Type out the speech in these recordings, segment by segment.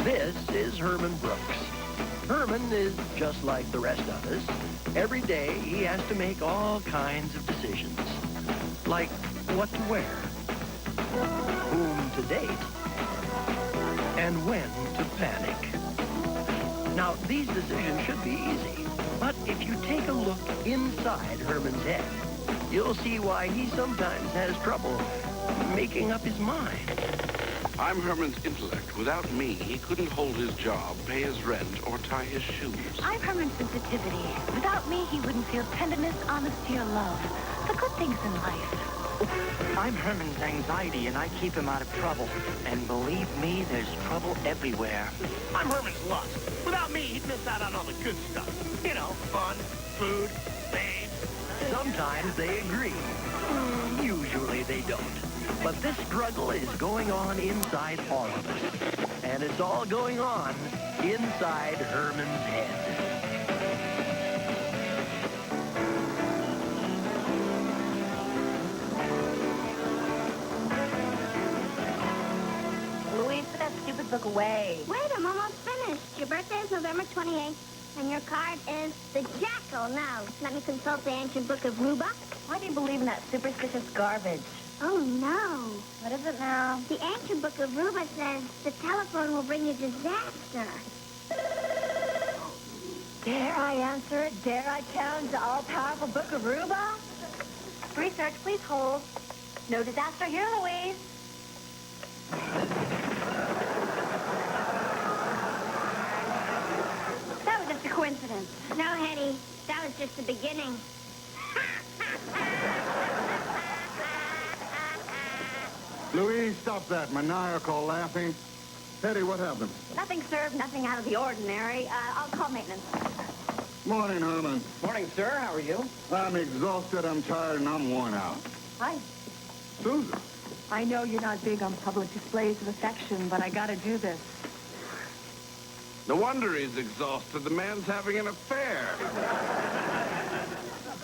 This is Herman Brooks. Herman is just like the rest of us. Every day he has to make all kinds of decisions. Like what to wear, whom to date, and when to panic. Now, these decisions should be easy, but if you take a look inside Herman's head, you'll see why he sometimes has trouble making up his mind. I'm Herman's intellect. Without me, he couldn't hold his job, pay his rent, or tie his shoes. I'm Herman's sensitivity. Without me, he wouldn't feel tenderness, honesty, or love. The good things in life. I'm Herman's anxiety, and I keep him out of trouble. And believe me, there's trouble everywhere. I'm Herman's lust. Without me, he'd miss out on all the good stuff. You know, fun, food, babes. Sometimes they agree. Usually they don't. But this struggle is going on inside all of us. And it's all going on inside Herman's head. Louise, put that stupid book away. Wait, I'm almost finished. Your birthday is November 28th, and your card is the jackal. Now, let me consult the ancient book of Ruba. Why do you believe in that superstitious garbage? Oh, no. What is it now? The ancient book of Ruba says the telephone will bring you disaster. Dare I answer it? Dare I challenge the all-powerful book of Ruba? Research, please hold. No disaster here, Louise. That was just a coincidence. No, Hetty, that was just the beginning. Louise, stop that maniacal laughing. Hetty, what happened? Nothing served, nothing out of the ordinary. I'll call maintenance. Morning, Herman. Morning, sir. How are you? I'm exhausted, I'm tired, and I'm worn out. Hi. Susan. I know you're not big on public displays of affection, but I gotta do this. No wonder he's exhausted. The man's having an affair.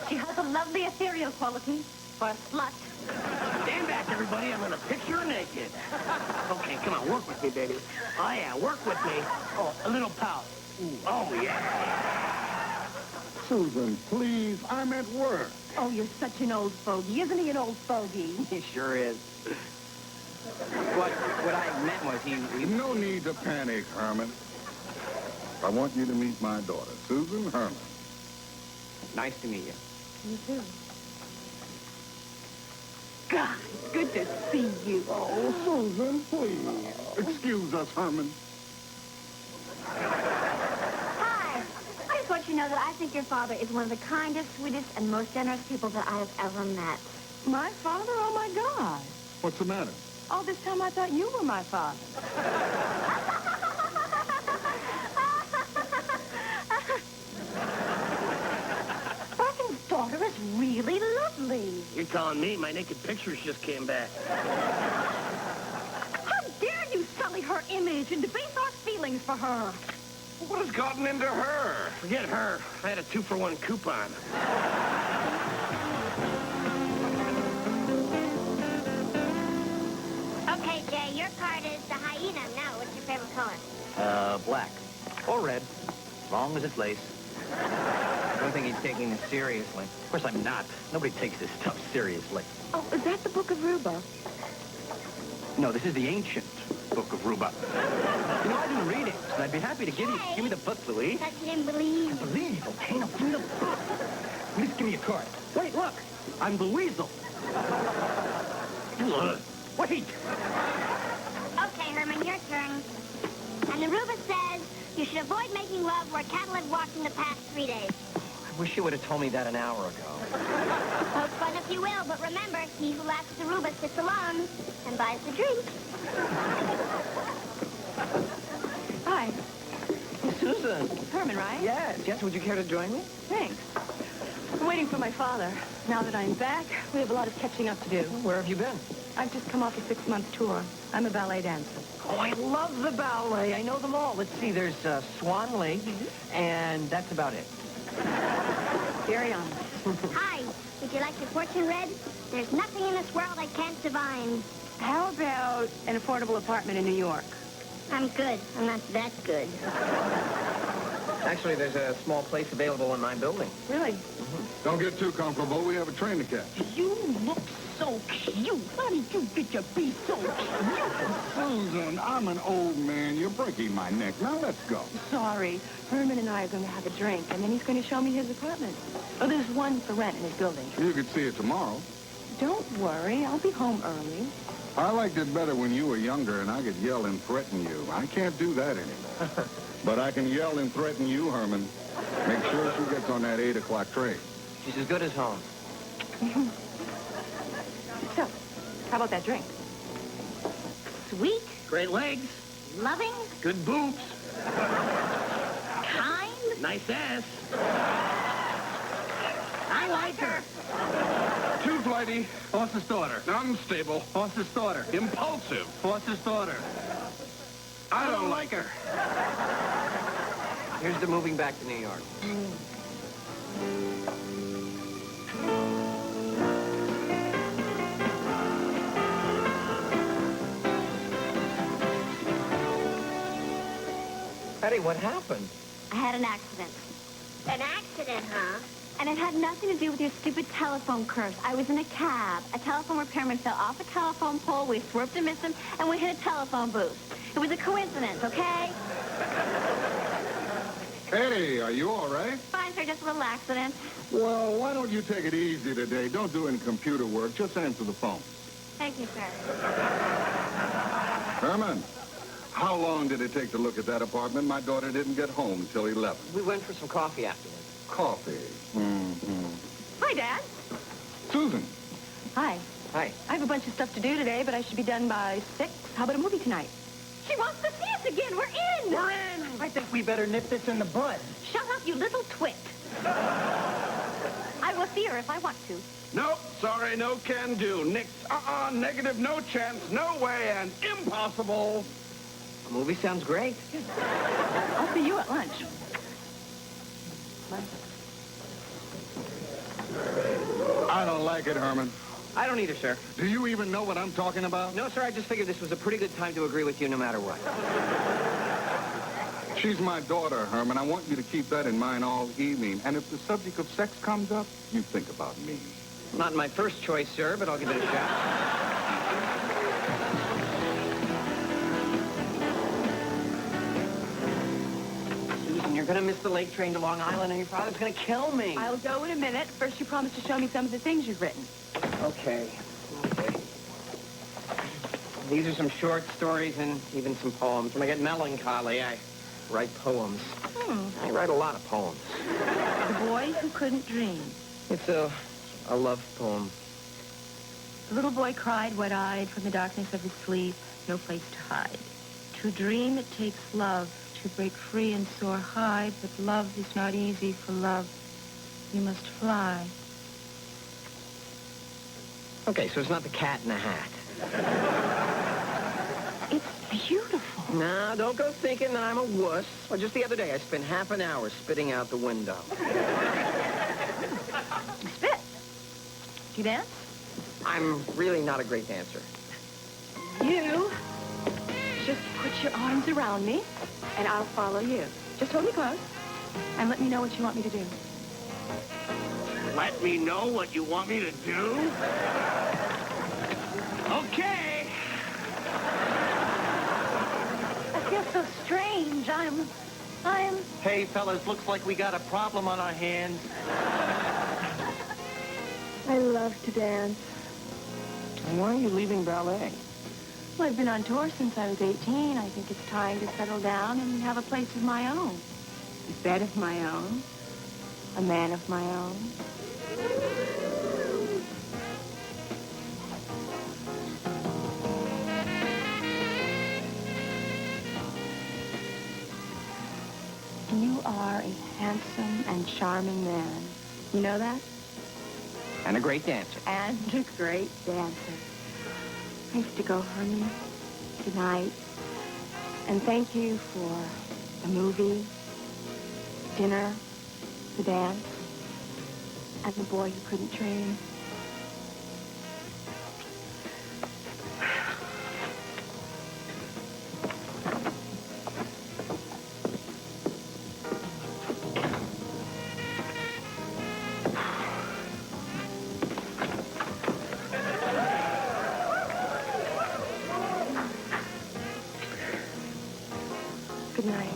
She has a lovely ethereal quality for a slut. Stand back, everybody. I'm going to picture her naked. Okay, come on, work with me, baby. Oh, yeah, work with me. Oh, a little pout. Ooh. Oh, yeah. Susan, please, I'm at work. Oh, you're such an old fogey. Isn't he an old fogey? He sure is. What I meant was he... No need to panic, Herman. I want you to meet my daughter, Susan Herman. Nice to meet you. You too. God, good to see you. Oh, Susan, please. Excuse us, Herman. Hi. I just want you to know that I think your father is one of the kindest, sweetest, and most generous people that I have ever met. My father? Oh, my God. What's the matter? All this time I thought you were my father. Bracken's daughter is really lovely. You're telling me my naked pictures just came back. How dare you sully her image and debase our feelings for her? What has gotten into her? Forget her. I had a 2-for-1 coupon. Okay, Jay, your card is the hyena. Now, what's your favorite color? Black. Or red. As long as it's lace. I don't think he's taking this seriously. Of course I'm not. Nobody takes this stuff seriously. Oh, is that the Book of Ruba? No, this is the ancient book of Ruba. You know, I didn't read it, and I'd be happy to give me the book, Louise. Thought you didn't believe. Believe, okay? Now give me the book. Please give me a card. Wait, look. I'm the weasel. Wait. Okay, Herman, your turn. And the Ruba says you should avoid making love where cattle have walked in the past 3 days. I wish you would have told me that an hour ago. Poke fun if you will, but remember, he who laughs at the Ruba sits alone and buys the drink. Hi. Susan. Herman, right? Yes. Yes, would you care to join me? Thanks. I'm waiting for my father. Now that I'm back, we have a lot of catching up to do. Where have you been? I've just come off a 6-month tour. I'm a ballet dancer. Oh, I love the ballet. I know them all. Let's see, there's Swan Lake, and that's about it. Carry on. Hi, would you like your fortune read? There's nothing in this world I can't divine. How about an affordable apartment in New York? I'm good. I'm not that good. Actually, there's a small place available in my building. Really? Don't get too comfortable. We have a train to catch. You look so cute. How did you get to be so cute? Susan, I'm an old man. You're breaking my neck. Now let's go. Sorry. Herman and I are going to have a drink, and then he's going to show me his apartment. Oh, there's one for rent in his building. You could see it tomorrow. Don't worry. I'll be home early. I liked it better when you were younger and I could yell and threaten you. I can't do that anymore. But I can yell and threaten you, Herman. Make sure she gets on that 8 o'clock train. She's as good as home. So, how about that drink? Sweet, Great legs, loving, good boobs, kind. nice ass. I like her. Too flighty, Horse's daughter. unstable, Horse's daughter. impulsive. Horse's daughter. I don't like her. Here's to moving back to New York. Betty, what happened? I had an accident. An accident, huh? And it had nothing to do with your stupid telephone curse. I was in a cab. A telephone repairman fell off a telephone pole. We swerved to miss him, and we hit a telephone booth. It was a coincidence, okay? Hey, are you all right? Fine, sir, just a little accident. Well, why don't you take it easy today? Don't do any computer work. Just answer the phone. Thank you, sir. Herman, how long did it take to look at that apartment? My daughter didn't get home until 11. We went for some coffee afterwards. Coffee. Hi, Dad. Susan. Hi. Hi. I have a bunch of stuff to do today, but I should be done by 6. How about a movie tonight? She wants to see us again. We're in. We're in. I think we better nip this in the bud. Shut up, you little twit. I will see her if I want to. Nope, sorry, no can do. Nix, negative, no chance, no way, and impossible. The movie sounds great. I'll see you at lunch. Bye. I don't like it, Herman. I don't either, sir. Do you even know what I'm talking about? No, sir, I just figured this was a pretty good time to agree with you no matter what. She's my daughter, Herman. I want you to keep that in mind all evening. And if the subject of sex comes up, you think about me. Not my first choice, sir, but I'll give it a shot. Susan, you're going to miss the lake train to Long Island, and your father's going to kill me. I'll go in a minute. First, you promised to show me some of the things you've written. Okay. These are some short stories and even some poems. When I get melancholy, I write poems. I write a lot of poems. The boy who couldn't dream. It's a love poem. The little boy cried wide-eyed from the darkness of his sleep, no place to hide. To dream it takes love, to break free and soar high, but love is not easy for love. You must fly. Okay, so it's not the cat in the hat. It's beautiful. No, don't go thinking that I'm a wuss. Well, just the other day, I spent half an hour spitting out the window. Spit. Do you dance? I'm really not a great dancer. You just put your arms around me, and I'll follow you. Just hold me close, and let me know what you want me to do. Let me know what you want me to do? Okay. I feel so strange. I'm... Hey, fellas, looks like we got a problem on our hands. I love to dance. Why are you leaving ballet? Well, I've been on tour since I was 18. I think it's time to settle down and have a place of my own. A bed of my own. A man of my own. You are a handsome and charming man. You know that? And a great dancer. And a great dancer. I have to go, Herman. Good night. And thank you for the movie, dinner, the dance, and the boy who couldn't dream. Good night.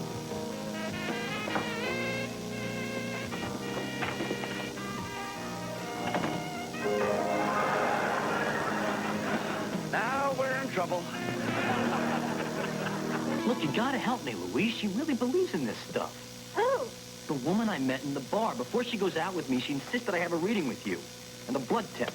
Now we're in trouble. Look, you gotta help me, Louise. She really believes in this stuff. Who? The woman I met in the bar. Before she goes out with me, she insists that I have a reading with you. And the blood test.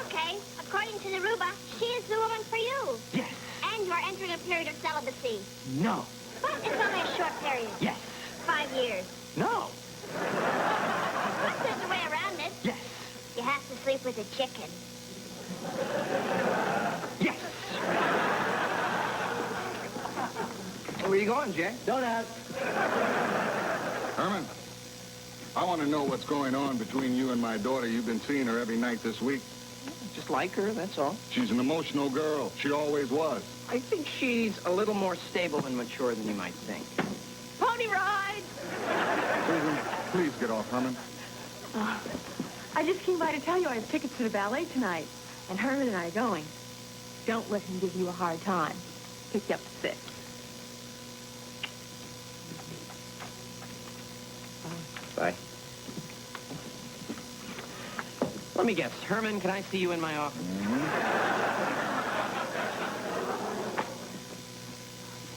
Okay, according to Naruba, she is the woman for you. Yes. And you are entering a period of celibacy. No. But it's only a short period. Yes. 5 years. No. But there's a way around it. Yes. You have to sleep with a chicken. Yes. Where are you going, Jay? Donut. Herman, I want to know what's going on between you and my daughter. You've been seeing her every night this week. Just like her, that's all. She's an emotional girl. She always was. I think she's a little more stable and mature than you might think. Pony ride! Susan, please get off, Herman. I just came by to tell you I have tickets to the ballet tonight. And Herman and I are going. Don't let him give you a hard time. Picked you up at 6. Bye. Let me guess. Herman, can I see you in my office?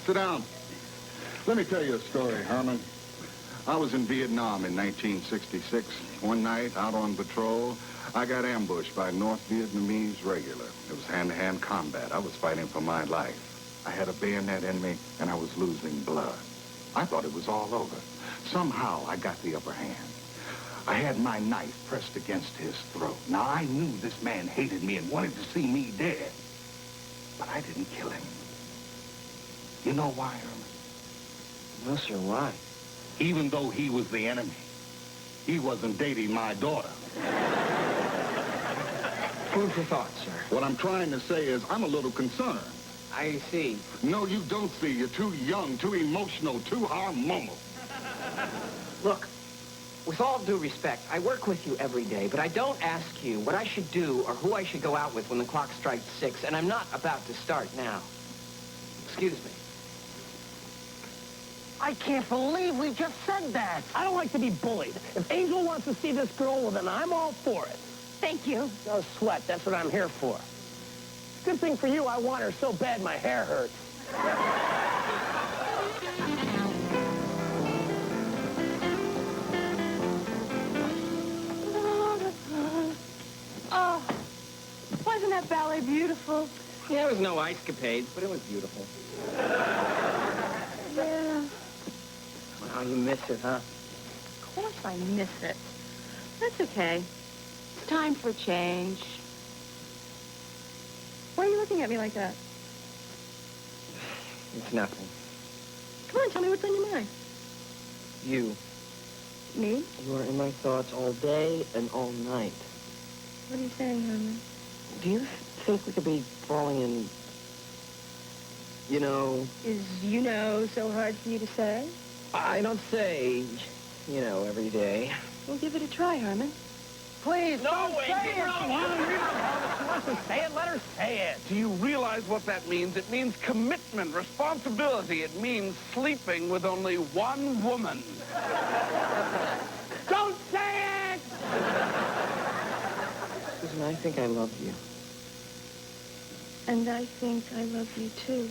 Sit down. Let me tell you a story, Herman. I was in Vietnam in 1966. One night, out on patrol, I got ambushed by North Vietnamese regular. It was hand-to-hand combat. I was fighting for my life. I had a bayonet in me, and I was losing blood. I thought it was all over. Somehow, I got the upper hand. I had my knife pressed against his throat. Now, I knew this man hated me and wanted to see me dead. But I didn't kill him. You know why, Herman? No, sir, why? Even though he was the enemy, he wasn't dating my daughter. Food for thought, sir. What I'm trying to say is I'm a little concerned. I see. No, you don't see. You're too young, too emotional, too hormonal. Look, with all due respect, I work with you every day, but I don't ask you what I should do or who I should go out with when the clock strikes 6, and I'm not about to start now. Excuse me. I can't believe we just said that. I don't like to be bullied. If Angel wants to see this girl, well, then I'm all for it. Thank you. No sweat. That's what I'm here for. Good thing for you, I want her so bad my hair hurts. Oh, wasn't that ballet beautiful? Yeah, it was no ice capades, but it was beautiful. Yeah. Wow, you miss it, huh? Of course I miss it. That's okay. It's time for a change. Why are you looking at me like that? It's nothing. Come on, tell me what's on your mind. You. Me? You are in my thoughts all day and all night. What are you saying, Herman? Do you think we could be falling in, you know... Is you know so hard for you to say? I don't say, you know, every day. Well, give it a try, Herman. Please, No don't way, say give it. her a She wants to say it, let her say it. Do you realize what that means? It means commitment, responsibility. It means sleeping with only one woman. Don't say it! Susan, I think I love you. And I think I love you, too.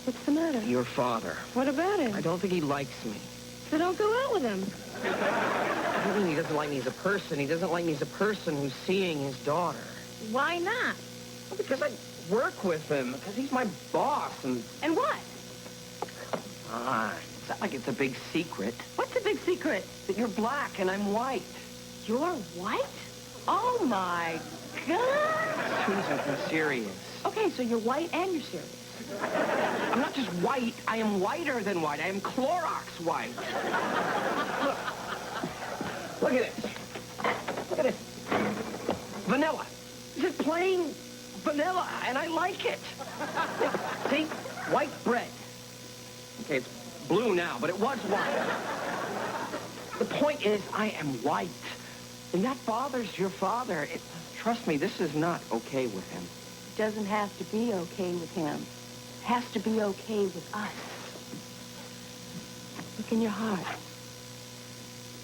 What's the matter? Your father. What about him? I don't think he likes me. So don't go out with him. I don't mean he doesn't like me as a person. He doesn't like me as a person who's seeing his daughter. Why not? Well, because I work with him. Because he's my boss. And what? it's not like it's a big secret What's the big secret? that you're black and I'm white. You're white? Oh, my God. Susan, I'm serious. Okay, so you're white and you're serious. I'm not just white. I am whiter than white. I am Clorox white. Look at this. Look at this. Vanilla. This is plain vanilla, and I like it. See? White bread. Okay, it's blue now, but it was white. The point is, I am white. And that bothers your father. Trust me, this is not okay with him. It doesn't have to be okay with him. It has to be okay with us. Look in your heart.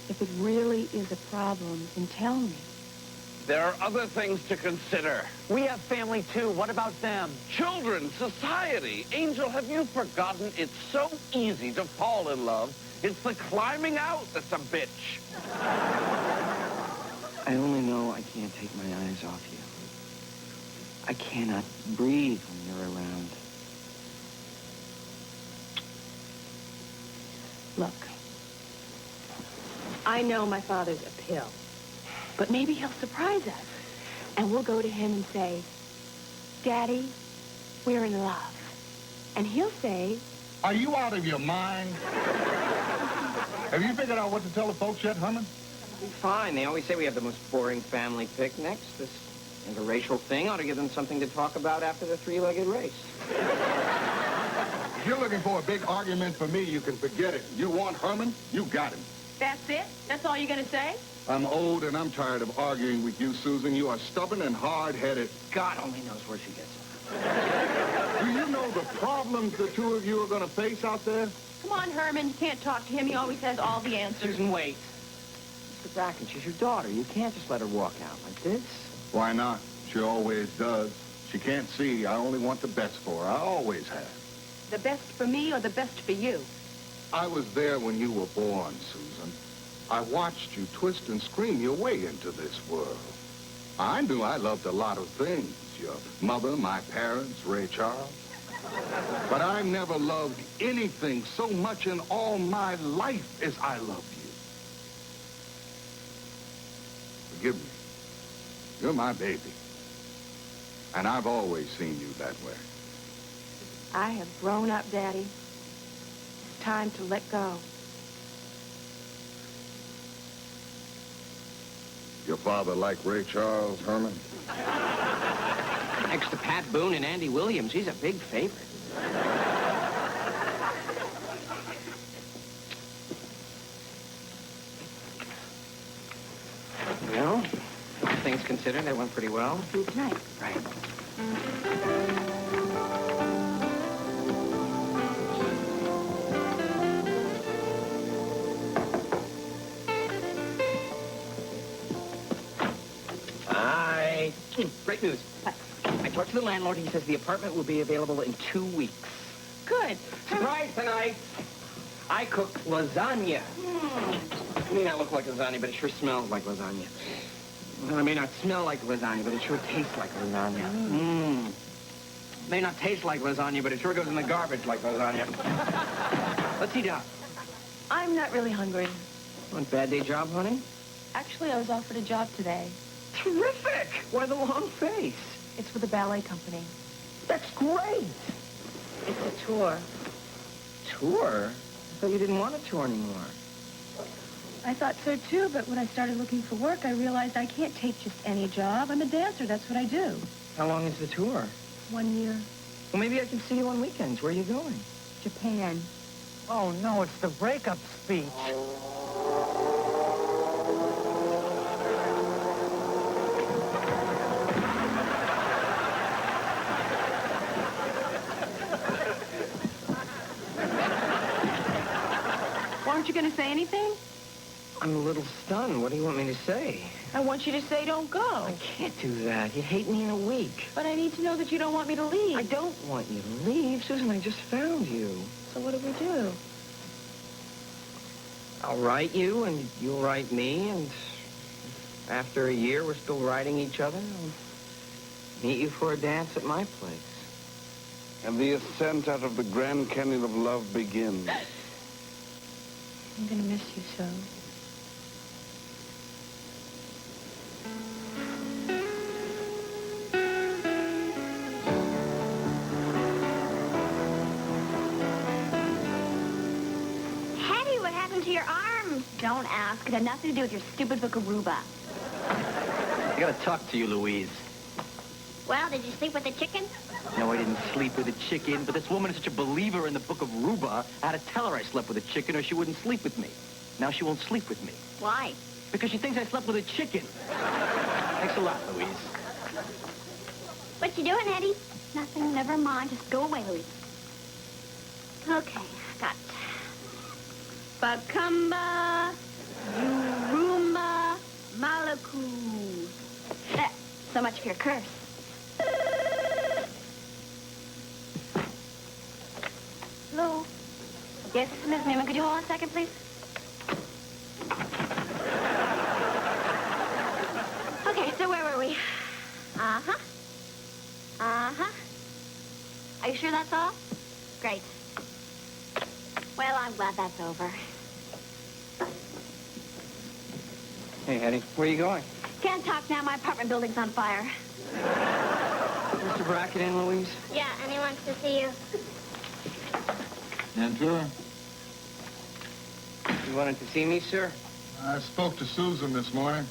If it really is a problem, then tell me. There are other things to consider. We have family, too. What about them? Children, society. Angel, have you forgotten it's so easy to fall in love? It's the climbing out that's a bitch. I only know I can't take my eyes off you. I cannot breathe when you're around. Look, I know my father's a pill, but maybe he'll surprise us. And we'll go to him and say, Daddy, we're in love. And he'll say, Are you out of your mind? Have you figured out what to tell the folks yet, Herman? Fine. They always say we have the most boring family picnics. This interracial thing ought to give them something to talk about after the three-legged race. If you're looking for a big argument for me, you can forget it. You want Herman? You got him. That's it? That's all you're going to say? I'm old and I'm tired of arguing with you, Susan. You are stubborn and hard-headed. God only knows where she gets it. Do you know the problems the two of you are going to face out there? Come on, Herman. You can't talk to him. He always has all the answers. Susan, wait. Mr. Bracken, she's your daughter. You can't just let her walk out like this. Why not? She always does. She can't see. I only want the best for her. I always have. The best for me or the best for you? I was there when you were born, Susan. I watched you twist and scream your way into this world. I knew I loved a lot of things. Your mother, my parents, Ray Charles. But I never loved anything so much in all my life as I love you. Forgive me. You're my baby. And I've always seen you that way. I have grown up, Daddy. It's time to let go. Your father liked Ray Charles, Herman? Next to Pat Boone and Andy Williams, he's a big favorite. Well, things considered, that went pretty well. See you tonight. Right. Hi. Great news. I talked to the landlord. He says the apartment will be available in 2 weeks. Good. Surprise tonight. I cooked lasagna. It may not look like lasagna, but it sure smells like lasagna. Well, it may not smell like lasagna, but it sure tastes like lasagna. It may not taste like lasagna, but it sure goes in the garbage like lasagna. Let's eat out. I'm not really hungry. Want bad day job, honey? Actually, I was offered a job today. Terrific. Why the long face? It's with a ballet company. That's great. It's a tour. Tour? I thought you didn't want a tour anymore. I thought so, too, but when I started looking for work, I realized I can't take just any job. I'm a dancer. That's what I do. How long is the tour? 1 year. Well, maybe I can see you on weekends. Where are you going? Japan. Oh, no, it's the breakup speech. Aren't you going to say anything? I'm a little stunned. What do you want me to say? I want you to say don't go. I can't do that. You hate me in a week. But I need to know that you don't want me to leave. I don't want you to leave. Susan, I just found you. So what do we do? I'll write you, and you'll write me, and after a year we're still writing each other, I'll meet you for a dance at my place. And the ascent out of the Grand Canyon of Love begins. I'm going to miss you so. Hetty, what happened to your arms? Don't ask. It had nothing to do with your stupid book of Ruba. I gotta talk to you, Louise. Well, did you sleep with the chicken? No, I didn't sleep with a chicken, but this woman is such a believer in the book of Ruba, I had to tell her I slept with a chicken or she wouldn't sleep with me. Now she won't sleep with me. Why? Because she thinks I slept with a chicken. Thanks a lot, Louise. What you doing, Eddie? Nothing, never mind. Just go away, Louise. Okay, got Bacumba, Uruma, Malaku. There, so much for your curse. Hello? Yes, this is Miss Newman. Could you hold on a second, please? Okay, so where were we? Uh-huh. Uh-huh. Are you sure that's all? Great. Well, I'm glad that's over. Hey, Eddie, where are you going? Can't talk now. My apartment building's on fire. Mr. Bracken in, Louise? Yeah, and he wants to see you. Enter. You wanted to see me, sir? I spoke to Susan this morning.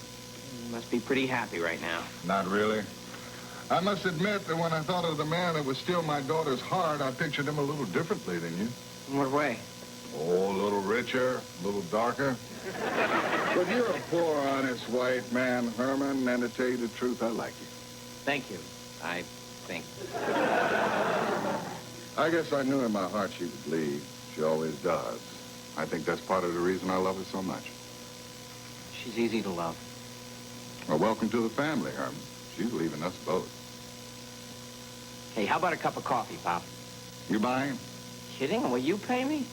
You must be pretty happy right now. Not really. I must admit that when I thought of the man that would steal my daughter's heart, I pictured him a little differently than you. In what way? Oh, a little richer, a little darker. But you're a poor, honest white man, Herman, and to tell you the truth, I like you. Thank you, I think. I guess I knew in my heart she would leave. She always does. I think that's part of the reason I love her so much. She's easy to love. Well, welcome to the family, Herman. She's leaving us both. Hey, how about a cup of coffee, Pop? You buying? Kidding? Will you pay me?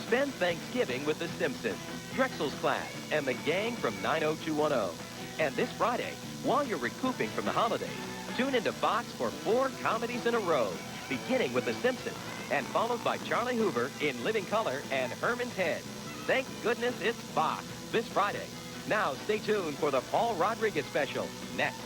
Spend Thanksgiving with The Simpsons, Drexel's Class, and the gang from 90210. And this Friday, while you're recouping from the holidays, tune into Fox for 4 comedies in a row, beginning with The Simpsons and followed by Charlie Hoover in Living Color and Herman's Head. Thank goodness it's Fox this Friday. Now stay tuned for the Paul Rodriguez special next.